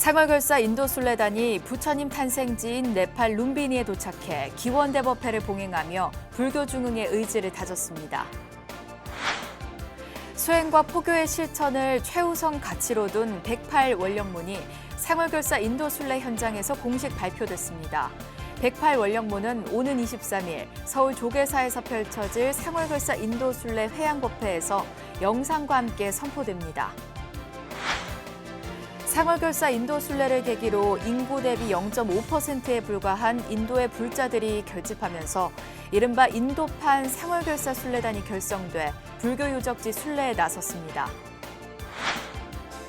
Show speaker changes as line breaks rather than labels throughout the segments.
상월결사 인도순례단이 부처님 탄생지인 네팔 룸비니에 도착해 기원대법회를 봉행하며 불교 중흥의 의지를 다졌습니다. 수행과 포교의 실천을 최우선 가치로 둔 108원령문이 상월결사 인도순례 현장에서 공식 발표됐습니다. 108원령문은 오는 23일 서울 조계사에서 펼쳐질 상월결사 인도순례 회양법회에서 영상과 함께 선포됩니다. 상월결사 인도순례를 계기로 인구 대비 0.5%에 불과한 인도의 불자들이 결집하면서 이른바 인도판 상월결사 순례단이 결성돼 불교 유적지 순례에 나섰습니다.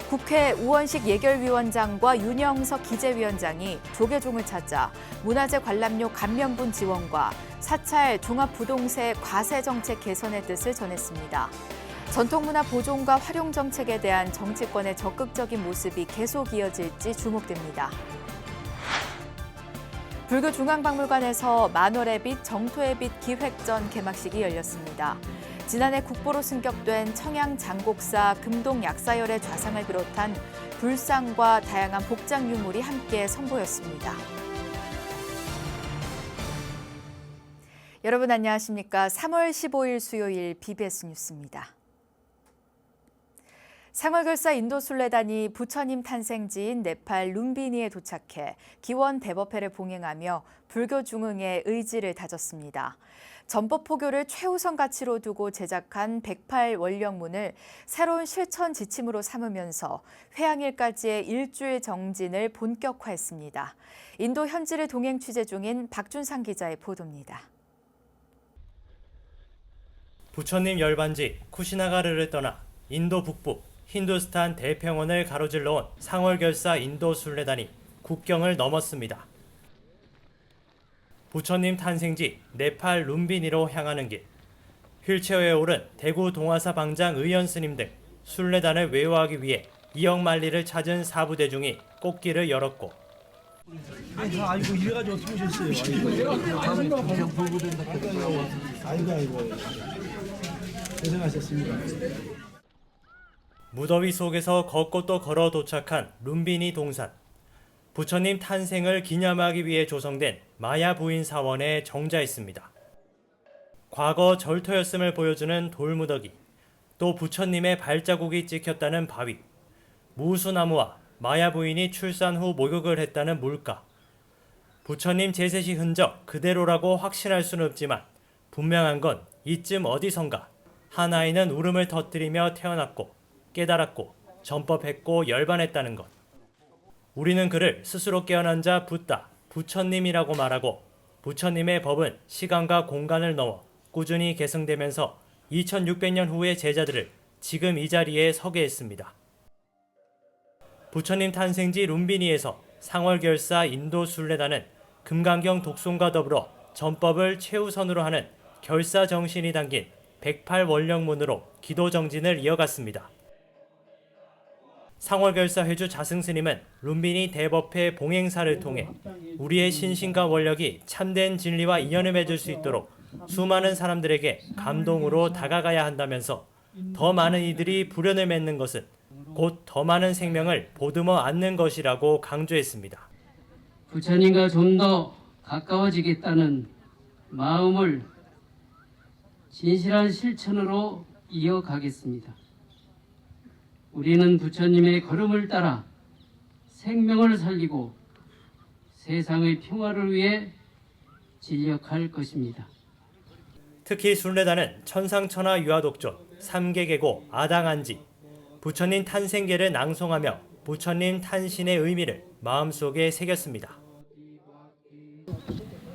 국회 우원식 예결위원장과 윤영석 기재위원장이 조계종을 찾아 문화재 관람료 감면분 지원과 사찰 종합부동세 과세 정책 개선의 뜻을 전했습니다. 전통문화 보존과 활용 정책에 대한 정치권의 적극적인 모습이 계속 이어질지 주목됩니다. 불교중앙박물관에서 만월의 빛, 정토의 빛 기획전 개막식이 열렸습니다. 지난해 국보로 승격된 청양 장곡사 금동 약사열의 좌상을 비롯한 불상과 다양한 복장 유물이 함께 선보였습니다. 여러분 안녕하십니까? 3월 15일 수요일 BBS 뉴스입니다. 상월결사 인도순례단이 부처님 탄생지인 네팔 룸비니에 도착해 기원대법회를 봉행하며 불교 중흥의 의지를 다졌습니다. 전법 포교를 최우선 가치로 두고 제작한 108원령문을 새로운 실천 지침으로 삼으면서 회양일까지의 일주일 정진을 본격화했습니다. 인도 현지를 동행 취재 중인 박준상 기자의 보도입니다.
부처님 열반지 쿠시나가르를 떠나 인도 북부 힌두스탄 대평원을 가로질러 온 상월결사 인도순례단이 국경을 넘었습니다. 부처님 탄생지 네팔 룸비니로 향하는 길. 휠체어에 오른 대구 동아사 방장 의연 스님 등 순례단을 외워하기 위해 2억 만리를 찾은 사부대중이 꽃길을 열었고
아이고 이래가지고 어떻게 오셨어요? 아이고 고생하셨습니다.
무더위 속에서 걷고 또 걸어 도착한 룸비니 동산. 부처님 탄생을 기념하기 위해 조성된 마야 부인 사원에 정자했습니다. 과거 절터였음을 보여주는 돌무더기, 또 부처님의 발자국이 찍혔다는 바위, 무수나무와 마야 부인이 출산 후 목욕을 했다는 물가. 부처님 제세시 흔적 그대로라고 확신할 수는 없지만 분명한 건 이쯤 어디선가 한 아이는 울음을 터뜨리며 태어났고 깨달았고 전법했고 열반했다는 것. 우리는 그를 스스로 깨어난 자 붓다, 부처님이라고 말하고 부처님의 법은 시간과 공간을 넘어 꾸준히 계승되면서 2600년 후의 제자들을 지금 이 자리에 서게 했습니다. 부처님 탄생지 룸비니에서 상월결사 인도순례단은 금강경 독송과 더불어 전법을 최우선으로 하는 결사 정신이 담긴 108원령문으로 기도 정진을 이어갔습니다. 상월결사 회주 자승스님은 룸비니 대법회 봉행사를 통해 우리의 신신과 원력이 참된 진리와 인연을 맺을 수 있도록 수많은 사람들에게 감동으로 다가가야 한다면서 더 많은 이들이 불연을 맺는 것은 곧 더 많은 생명을 보듬어 안는 것이라고 강조했습니다.
부처님과 좀 더 가까워지겠다는 마음을 진실한 실천으로 이어가겠습니다. 우리는 부처님의 걸음을 따라 생명을 살리고 세상의 평화를 위해 진력할 것입니다.
특히 순례단은 천상천하 유아독존, 삼계계고 아당한지, 부처님 탄생계를 낭송하며 부처님 탄신의 의미를 마음속에 새겼습니다.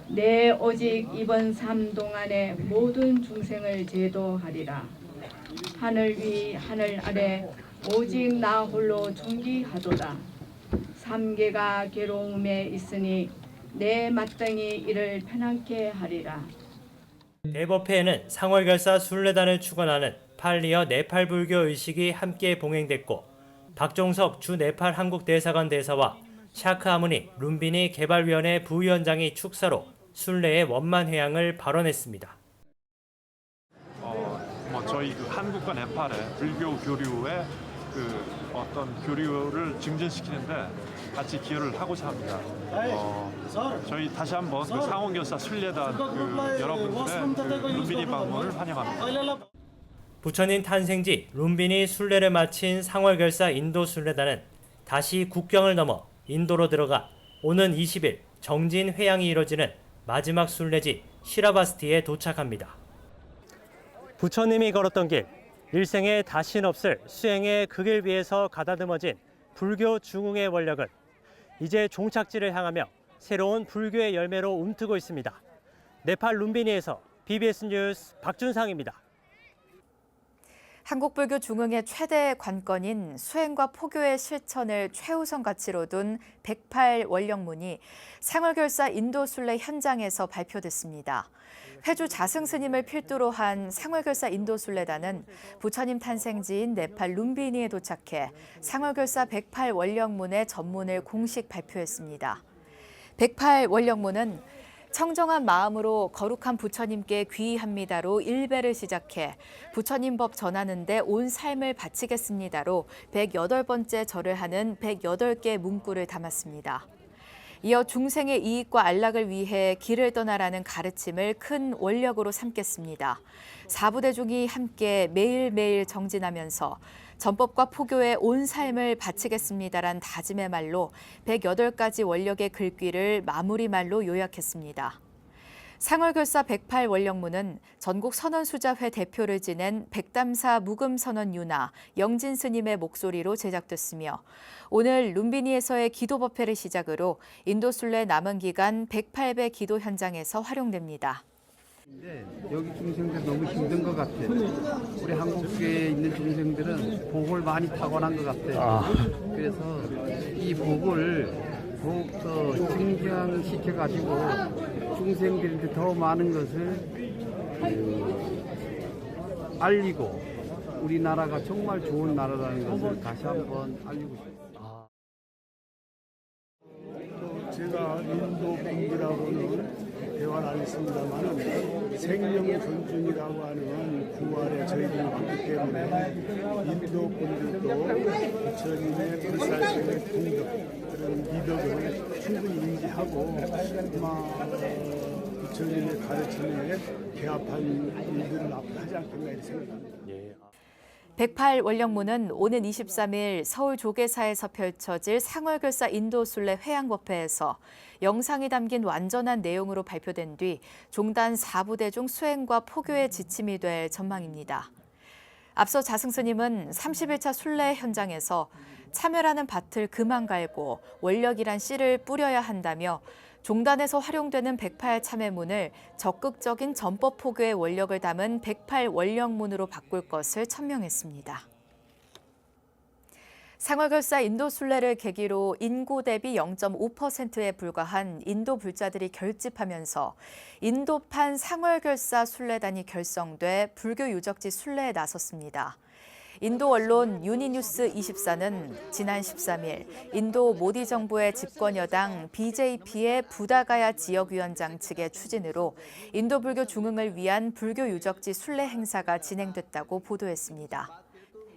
내 오직 이번 삶 동안에 모든 중생을 제도하리라. 하늘 위 하늘 아래 오직 나 홀로 존귀하도다. 삼계가 괴로움에 있으니 내 마땅히 이를 편안케 하리라.
대법회에는 상월결사 순례단을 축원하는 팔리어 네팔 불교 의식이 함께 봉행됐고 박종석 주 네팔 한국대사관 대사와 샤크 아무니 룸비니 개발위원회 부위원장이 축사로 순례의 원만회양을 발언했습니다.
저희 한국과 네팔의 불교 교류의 그 어떤 교류를 증진시키는데 같이 기여를 하고자 합니다. 저희 다시 한번 그 상원교사 순례단 그 여러분들의 그 룸비니 방문을 환영합니다.
부처님 탄생지 룸비니 순례를 마친 상월결사 인도 순례단은 다시 국경을 넘어 인도로 들어가 오는 20일 정진 회양이 이뤄지는 마지막 순례지 시라바스티에 도착합니다. 부처님이 걸었던 길, 일생에 다신 없을 수행의 그 길 위에서 가다듬어진 불교 중흥의 원력은 이제 종착지를 향하며 새로운 불교의 열매로 움트고 있습니다. 네팔 룸비니에서 BBS 뉴스 박준상입니다.
한국불교 중흥의 최대 관건인 수행과 포교의 실천을 최우선 가치로 둔 108원령문이 상월결사 인도순례 현장에서 발표됐습니다. 회주 자승스님을 필두로 한 상월결사 인도순례단은 부처님 탄생지인 네팔 룸비니에 도착해 상월결사 108원령문의 전문을 공식 발표했습니다. 108원령문은 청정한 마음으로 거룩한 부처님께 귀의합니다로 일배를 시작해 부처님 법 전하는 데 온 삶을 바치겠습니다로 108번째 절을 하는 108개의 문구를 담았습니다. 이어 중생의 이익과 안락을 위해 길을 떠나라는 가르침을 큰 원력으로 삼겠습니다. 사부대중이 함께 매일매일 정진하면서 전법과 포교에 온 삶을 바치겠습니다란 다짐의 말로 108가지 원력의 글귀를 마무리 말로 요약했습니다. 상월결사 108원령문은 전국 선언수자회 대표를 지낸 백담사 묵음선언유나 영진 스님의 목소리로 제작됐으며 오늘 룸비니에서의 기도법회를 시작으로 인도순례 남은 기간 108배 기도 현장에서 활용됩니다.
여기 중생들 너무 힘든 것 같아요. 우리 한국에 있는 중생들은 복을 많이 타고난 것 같아요. 그래서 이 복을 더욱더 증강시켜가지고 중생들한테 더 많은 것을 알리고 우리나라가 정말 좋은 나라라는 것을 다시 한번 알리고 싶습니다.
제가 인도 분이라고는 대화를 안 했습니다만은 생명 존중이라고 하는 부활에 저희들이 왔기 때문에 인도 분들도 부처님의 불살생의 공덕 그런 미덕을 충분히 인지하고 부처님의 가르침에 개합한 일들을 앞으로 하지 않겠나 이렇게 생각합니다.
108원령문은 오는 23일 서울 조계사에서 펼쳐질 상월결사 인도순례 회양법회에서 영상이 담긴 완전한 내용으로 발표된 뒤 종단 4부대 중 수행과 포교의 지침이 될 전망입니다. 앞서 자승스님은 31차 순례 현장에서 참여라는 밭을 그만 갈고 원력이란 씨를 뿌려야 한다며 종단에서 활용되는 108참회문을 적극적인 전법 포교의 원력을 담은 108원령문으로 바꿀 것을 천명했습니다. 상월결사 인도순례를 계기로 인구 대비 0.5%에 불과한 인도 불자들이 결집하면서 인도판 상월결사 순례단이 결성돼 불교 유적지 순례에 나섰습니다. 인도 언론 유니뉴스 24는 지난 13일 인도 모디 정부의 집권 여당 BJP의 부다가야 지역위원장 측의 추진으로 인도 불교 중흥을 위한 불교 유적지 순례 행사가 진행됐다고 보도했습니다.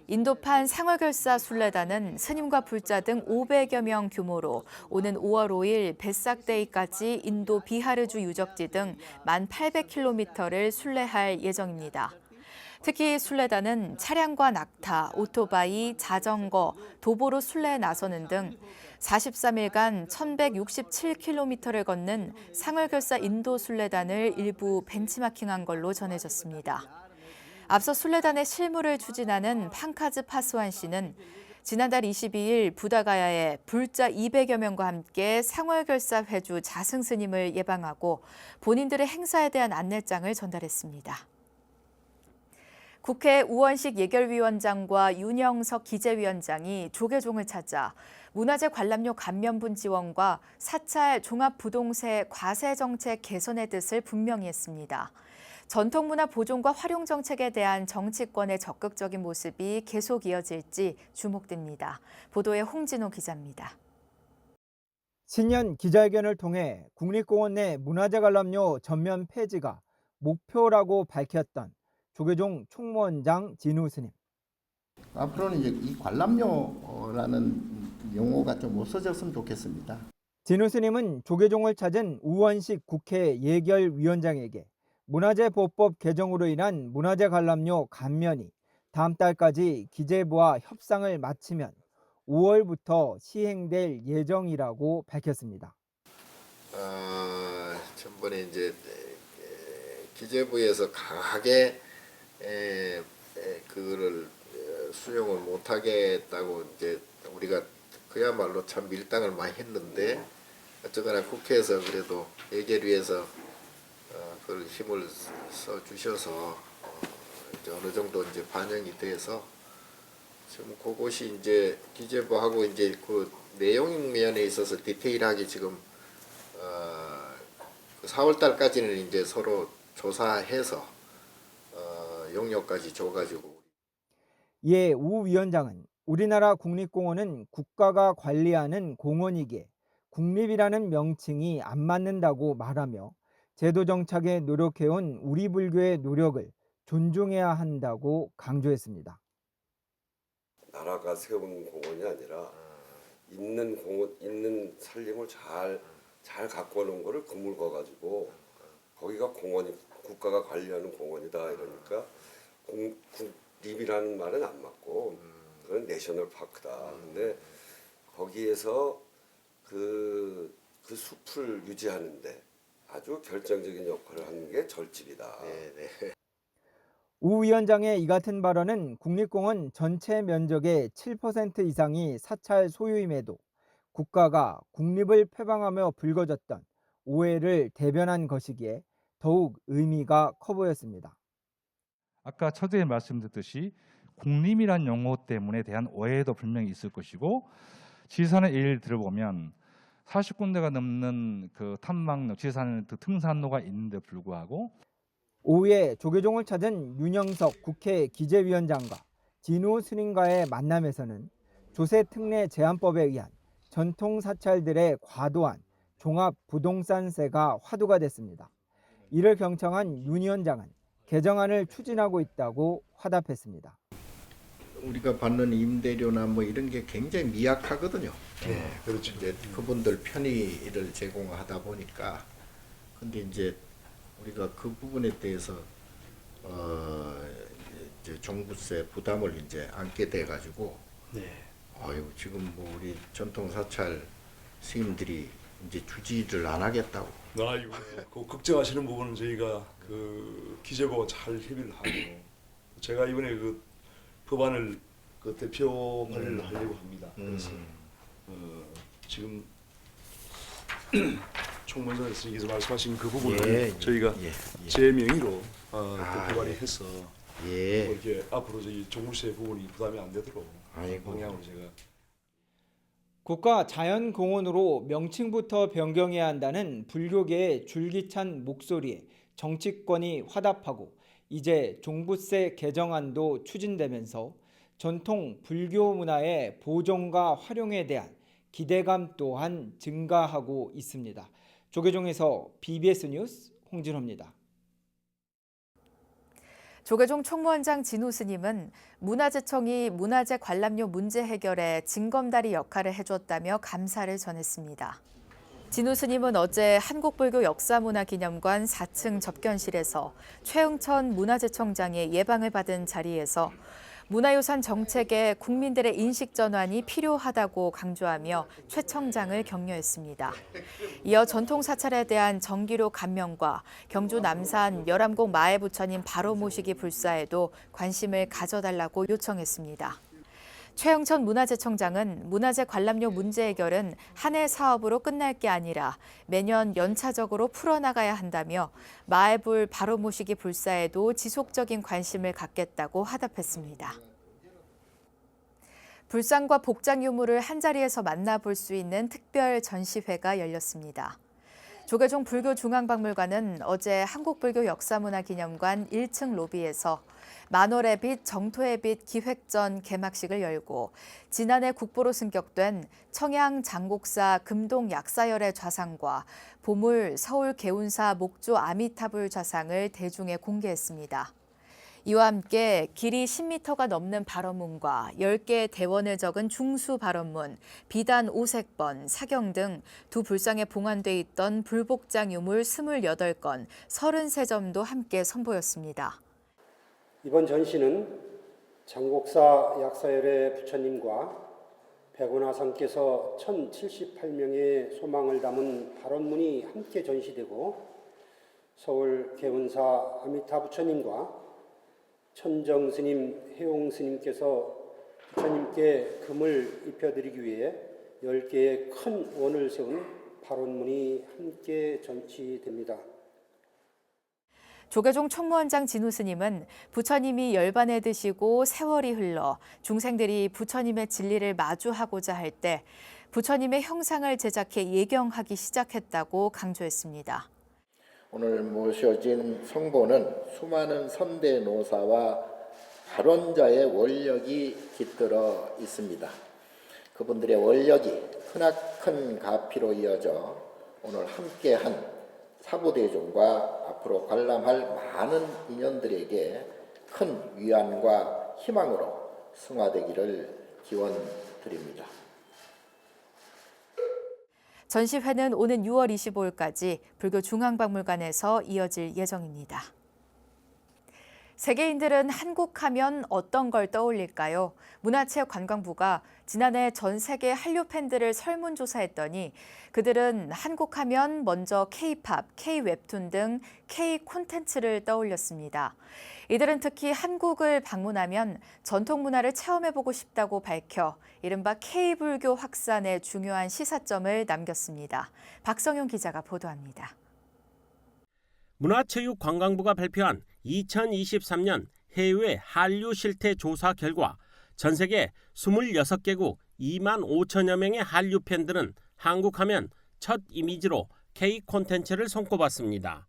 인도판 상월결사 순례단은 스님과 불자 등 500여 명 규모로 오는 5월 5일 베삭데이까지 인도 비하르주 유적지 등 1,800km를 순례할 예정입니다. 특히 순례단은 차량과 낙타, 오토바이, 자전거, 도보로 순례에 나서는 등 43일간 1,167km를 걷는 상월결사 인도 순례단을 일부 벤치마킹한 걸로 전해졌습니다. 앞서 순례단의 실무를 추진하는 팡카즈 파스완 씨는 지난달 22일 부다가야에 불자 200여 명과 함께 상월결사 회주 자승스님을 예방하고 본인들의 행사에 대한 안내장을 전달했습니다. 국회 우원식 예결위원장과 윤영석 기재위원장이 조계종을 찾아 문화재 관람료 감면분 지원과 사찰 종합부동세 과세정책 개선의 뜻을 분명히 했습니다. 전통문화 보존과 활용 정책에 대한 정치권의 적극적인 모습이 계속 이어질지 주목됩니다. 보도에 홍진호 기자입니다.
신년 기자회견을 통해 국립공원 내 문화재 관람료 전면 폐지가 목표라고 밝혔던 조계종 총무원장 진우 스님.
앞으로는 이제 이 관람료라는 용어가 좀 없어졌으면 좋겠습니다.
진우 스님은 조계종을 찾은 우원식 국회 예결위원장에게 문화재보호법 개정으로 인한 문화재 관람료 감면이 다음 달까지 기재부와 협상을 마치면 5월부터 시행될 예정이라고 밝혔습니다.
전번에 이제 기재부에서 강하게 그거를 수용을 못하겠다고 이제 우리가 그야말로 참 밀당을 많이 했는데 어쨌거나 국회에서 그래도 예결위에서 그걸 힘을 써 주셔서 이제 어느 정도 이제 반영이 돼서 지금 그것이 이제 기재부하고 이제 그 내용 면에 있어서 디테일하게 지금 4월 달까지는 이제 서로 조사해서 용역까지 줘가지고.
이에 우 위원장은 우리나라 국립공원은 국가가 관리하는 공원이기에 국립이라는 명칭이 안 맞는다고 말하며 제도 정착에 노력해온 우리 불교의 노력을 존중해야 한다고 강조했습니다.
나라가 세운 공원이 아니라 있는 공원, 있는 산림을 잘 갖고 오는 거를 그물거 가지고 거기가 공원이 국가가 관리하는 공원이다 이러니까 국립이라는 말은 안 맞고 그건 내셔널 파크다. 근데 거기에서 그 숲을 유지하는데 아주 결정적인 역할을 하는 게 절집이다.
우 위원장의 이 같은 발언은 국립공원 전체 면적의 7% 이상이 사찰 소유임에도 국가가 국립을 표방하며 불거졌던 오해를 대변한 것이기에 더욱 의미가 커 보였습니다.
아까 처제에 말씀드렸듯이 국립이란 용어 때문에 대한 오해도 분명히 있을 것이고 지리산을 예를 들어보면 40군데가 넘는 그 탐방로, 지리산 그 등산로가 있는데 불구하고
오후에 조계종을 찾은 윤영석 국회 기재위원장과 진우 스님과의 만남에서는 조세특례 제한법에 의한 전통 사찰들의 과도한 종합부동산세가 화두가 됐습니다. 이를 경청한 윤 위원장은 개정안을 추진하고 있다고 화답했습니다.
우리가 받는 임대료나 뭐 이런 게 굉장히 미약하거든요. 그렇죠. 이제 그분들 편의를 제공하다 보니까 근데 이제 우리가 그 부분에 대해서 이제 종부세 부담을 이제 안게 돼 가지고 지금 뭐 우리 전통 사찰 스님들이 이제 주지를 안 하겠다고.
아이고, 그 걱정하시는 부분은 저희가 그 기재부와 잘 협의를 하고 제가 이번에 그 법안을 그 대표 발의를 하려고 합니다. 그래서 지금 총무사 선생님께서 말씀하신 그 부분을 저희가 제 명의로 대표 발의해서 이렇게 앞으로 저희 종부세 부분이 부담이 안 되도록 방향으로 제가.
국가 자연공원으로 명칭부터 변경해야 한다는 불교계의 줄기찬 목소리에 정치권이 화답하고 이제 종부세 개정안도 추진되면서 전통 불교 문화의 보존과 활용에 대한 기대감 또한 증가하고 있습니다. 조계종에서 BBS 뉴스 홍진호입니다.
조계종 총무원장 진우 스님은 문화재청이 문화재 관람료 문제 해결에 징검다리 역할을 해줬다며 감사를 전했습니다. 진우 스님은 어제 한국불교역사문화기념관 4층 접견실에서 최응천 문화재청장의 예방을 받은 자리에서 문화유산 정책에 국민들의 인식 전환이 필요하다고 강조하며 최 청장을 격려했습니다. 이어 전통 사찰에 대한 정기료 감면과 경주 남산 열암곡 마애 부처님 바로 모시기 불사에도 관심을 가져달라고 요청했습니다. 최응천 문화재청장은 문화재 관람료 문제 해결은 한 해 사업으로 끝날 게 아니라 매년 연차적으로 풀어나가야 한다며 마애불 바로 모시기 불사에도 지속적인 관심을 갖겠다고 화답했습니다. 불상과 복장 유물을 한자리에서 만나볼 수 있는 특별 전시회가 열렸습니다. 조계종 불교중앙박물관은 어제 한국불교역사문화기념관 1층 로비에서 만월의 빛, 정토의 빛 기획전 개막식을 열고 지난해 국보로 승격된 청양 장곡사 금동 약사열의 좌상과 보물 서울 개운사 목조 아미타불 좌상을 대중에 공개했습니다. 이와 함께 길이 10m가 넘는 발언문과 10개의 대원을 적은 중수 발언문, 비단 5색번, 사경 등 두 불상에 봉안돼 있던 불복장 유물 28건, 33점도 함께 선보였습니다.
이번 전시는 장곡사 약사열의 부처님과 백운하상께서 1078명의 소망을 담은 발언문이 함께 전시되고 서울 개운사 아미타 부처님과 천정스님, 해용스님께서 부처님께 금을 입혀드리기 위해 10개의 큰 원을 세운 발언문이 함께 전시됩니다.
조계종 총무원장 진우 스님은 부처님이 열반에 드시고 세월이 흘러 중생들이 부처님의 진리를 마주하고자 할 때 부처님의 형상을 제작해 예경하기 시작했다고 강조했습니다.
오늘 모셔진 성보는 수많은 선대 노사와 발원자의 원력이 깃들어 있습니다. 그분들의 원력이 크나큰 가피로 이어져 오늘 함께한 사부대중과 앞으로 관람할 많은 인연들에게 큰 위안과 희망으로 승화되기를 기원드립니다.
전시회는 오는 6월 25일까지 불교 중앙박물관에서 이어질 예정입니다. 세계인들은 한국하면 어떤 걸 떠올릴까요? 문화체육관광부가 지난해 전 세계 한류 팬들을 설문조사했더니 그들은 한국하면 먼저 K-팝, K-웹툰 등 K 콘텐츠를 떠올렸습니다. 이들은 특히 한국을 방문하면 전통 문화를 체험해보고 싶다고 밝혀 이른바 K-불교 확산에 중요한 시사점을 남겼습니다. 박성용 기자가 보도합니다.
문화체육관광부가 발표한 2023년 해외 한류 실태 조사 결과 전 세계 26개국 2만 5천여 명의 한류 팬들은 한국하면 첫 이미지로 K 콘텐츠를 손꼽았습니다.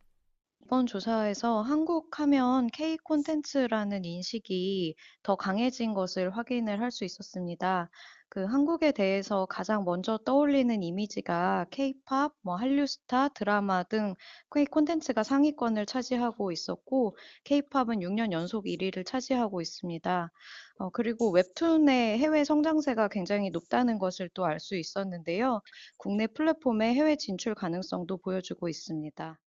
이번 조사에서 한국하면 K 콘텐츠라는 인식이 더 강해진 것을 확인을 할 수 있었습니다. 한국에 대해서 가장 먼저 떠올리는 이미지가 K-팝, 한류 스타, 드라마 등 K 콘텐츠가 상위권을 차지하고 있었고 K-팝은 6년 연속 1위를 차지하고 있습니다. 그리고 웹툰의 해외 성장세가 굉장히 높다는 것을 또 알 수 있었는데요. 국내 플랫폼의 해외 진출 가능성도 보여주고 있습니다.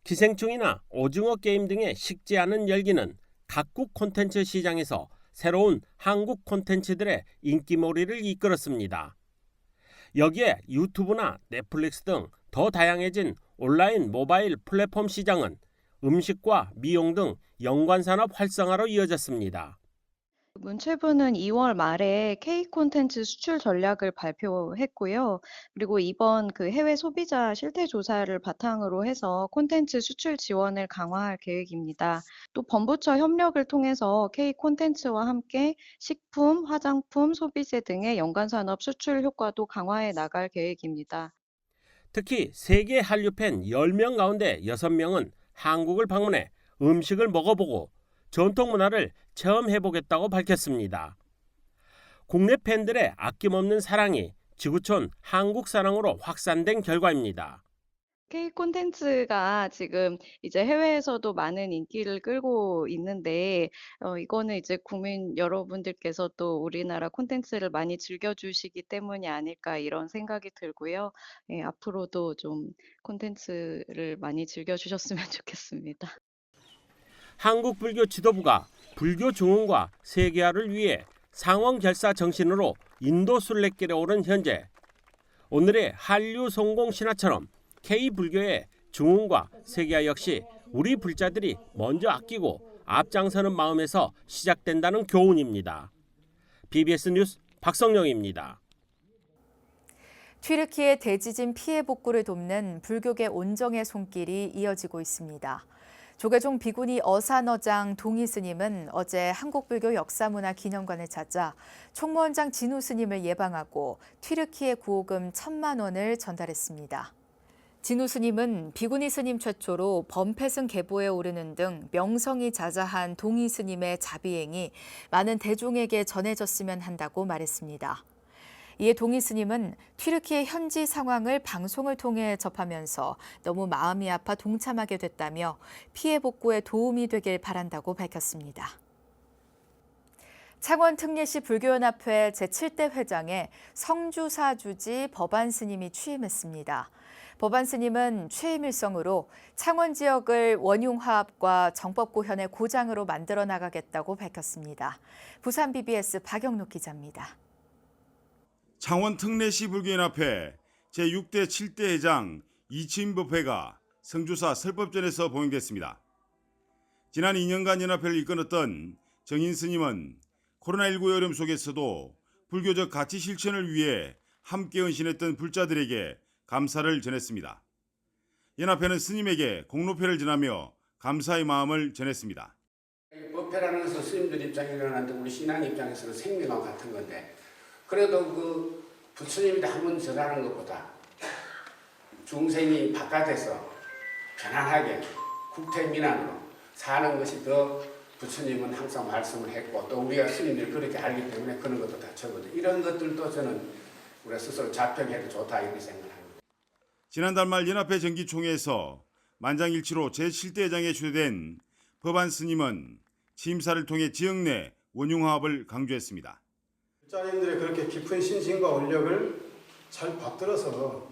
기생충이나 오징어 게임 등의 식지 않은 열기는 각국 콘텐츠 시장에서 새로운 한국 콘텐츠들의 인기몰이를 이끌었습니다. 여기에 유튜브나 넷플릭스 등 더 다양해진 온라인 모바일 플랫폼 시장은 음식과 미용 등 연관산업 활성화로 이어졌습니다.
문체부는 2월 말에 K 콘텐츠 수출 전략을 발표했고요. 그리고 이번 해외 소비자 실태 조사를 바탕으로 해서 콘텐츠 수출 지원을 강화할 계획입니다. 또 범부처 협력을 통해서 K 콘텐츠와 함께 식품, 화장품, 소비재 등의 연관산업 수출 효과도 강화해 나갈 계획입니다.
특히 세계 한류 팬 10명 가운데 6명은 한국을 방문해 음식을 먹어보고 전통 문화를 체험해보겠다고 밝혔습니다. 국내 팬들의 아낌없는 사랑이 지구촌 한국 사랑으로 확산된 결과입니다.
K 콘텐츠가 지금 이제 해외에서도 많은 인기를 끌고 있는데 이거는 이제 국민 여러분들께서 또 우리나라 콘텐츠를 많이 즐겨주시기 때문이 아닐까 이런 생각이 들고요. 앞으로도 좀 콘텐츠를 많이 즐겨주셨으면 좋겠습니다.
한국 불교 지도부가 불교 중흥과 세계화를 위해 상원결사 정신으로 인도 순례길에 오른 현재 오늘의 한류 성공 신화처럼 K-불교의 중흥과 세계화 역시 우리 불자들이 먼저 아끼고 앞장서는 마음에서 시작된다는 교훈입니다. BBS 뉴스 박성영입니다.
튀르키예 대지진 피해 복구를 돕는 불교계 온정의 손길이 이어지고 있습니다. 조계종 비구니 어산어장 동희 스님은 어제 한국불교 역사문화기념관을 찾아 총무원장 진우 스님을 예방하고 튀르키예 구호금 1,000만 원을 전달했습니다. 진우 스님은 비구니 스님 최초로 범패승 계보에 오르는 등 명성이 자자한 동희 스님의 자비행이 많은 대중에게 전해졌으면 한다고 말했습니다. 이에 동희 스님은 튀르키예 현지 상황을 방송을 통해 접하면서 너무 마음이 아파 동참하게 됐다며 피해 복구에 도움이 되길 바란다고 밝혔습니다. 창원 특례시 불교연합회 제7대 회장에 성주사 주지 법안 스님이 취임했습니다. 법안 스님은 취임 일성으로 창원 지역을 원융화합과 정법고현의 고장으로 만들어 나가겠다고 밝혔습니다. 부산 BBS 박영록 기자입니다.
창원 특례시 불교연합회 제6대 7대 회장 이치임 법회가 성주사 설법전에서 봉행됐습니다. 지난 2년간 연합회를 이끌었던 정인 스님은 코로나19 어려움 속에서도 불교적 가치 실천을 위해 함께 헌신했던 불자들에게 감사를 전했습니다. 연합회는 스님에게 공로패를 전하며 감사의 마음을 전했습니다.
법회라는 것은 스님들 입장에서는 우리 신앙 입장에서는 생명과 같은 건데 그래도 그 부처님이 한 번 전하는 것보다 중생이 바깥에서 편안하게 국태민안으로 사는 것이 더 부처님은 항상 말씀을 했고 또 우리가 스님들이 그렇게 알기 때문에 그런 것도 다 적거든요. 이런 것들도 저는 우리가 스스로 자평해도 좋다 이렇게 생각합니다.
지난달 말 연합회 정기총회에서 만장일치로 제7대 회장에 초대된 법안 스님은 취임사를 통해 지역 내 원융화합을 강조했습니다.
불자님들의 그렇게 깊은 신심과 원력을 잘 받들어서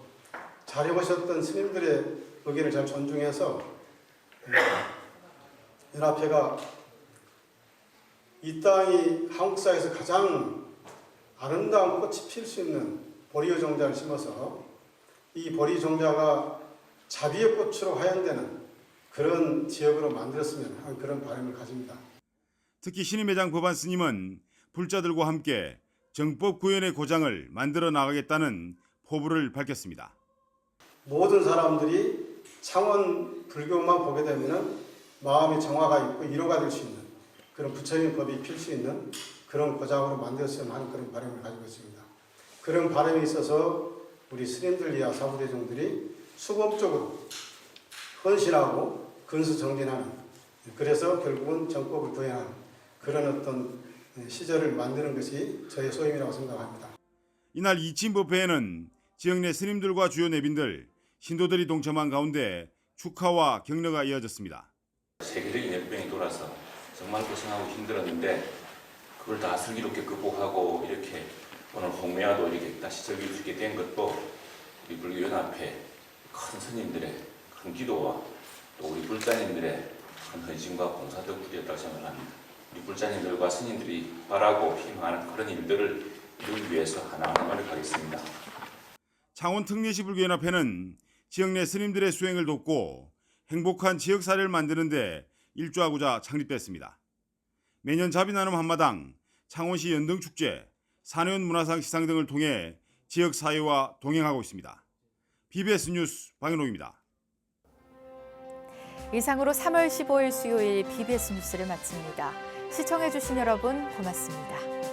잘해오셨던 스님들의 의견을 잘 존중해서 연합회가 이 땅이 한국사에서 가장 아름다운 꽃이 필 수 있는 보리의 종자를 심어서 이 보리 종자가 자비의 꽃으로 화연되는 그런 지역으로 만들었으면 하는 그런 바람을 가집니다.
특히 신임회장 법안 스님은 불자들과 함께 정법 구현의 고장을 만들어 나가겠다는 포부를 밝혔습니다.
모든 사람들이 창원 불교만 보게 되면 마음의 정화가 있고 위로가 될 수 있는 그런 부처님 법이 필 수 있는 그런 고장으로 만들었으면 하는 그런 바람을 가지고 있습니다. 그런 바람이 있어서 우리 스님들 이하 사부대중들이 수법적으로 헌신하고 근수정진하는 그래서 결국은 정법을 구현하는 그런 어떤 시절을 만드는 것이 저의 소임이라고 생각합니다.
이날 이침 법회에는 지역 내 스님들과 주요 내빈들, 신도들이 동참한 가운데 축하와 격려가 이어졌습니다.
세계적인 역병이 돌아서 정말 고생하고 힘들었는데 그걸 다 슬기롭게 극복하고 이렇게 오늘 홍매화도 이렇게 다시 즐길 수 있게 된 것도 우리 불교연합회 큰 스님들의 큰 기도와 또 우리 불자님들의 큰 헌신과 봉사 덕분이었다고 생각합니다. 우리 불자님들과 스님들이 바라고 희망하는 그런 일들을 이루기 위해서 하나하나 노력하겠습니다.
창원 특례시 불교연합회는 지역 내 스님들의 수행을 돕고 행복한 지역 사회를 만드는 데 일조하고자 창립됐습니다. 매년 자비나눔 한마당, 창원시 연등축제, 산해원 문화상 시상 등을 통해 지역 사회와 동행하고 있습니다. BBS 뉴스 박윤옥입니다.
이상으로 3월 15일 수요일 BBS 뉴스를 마칩니다. 시청해주신 여러분 고맙습니다.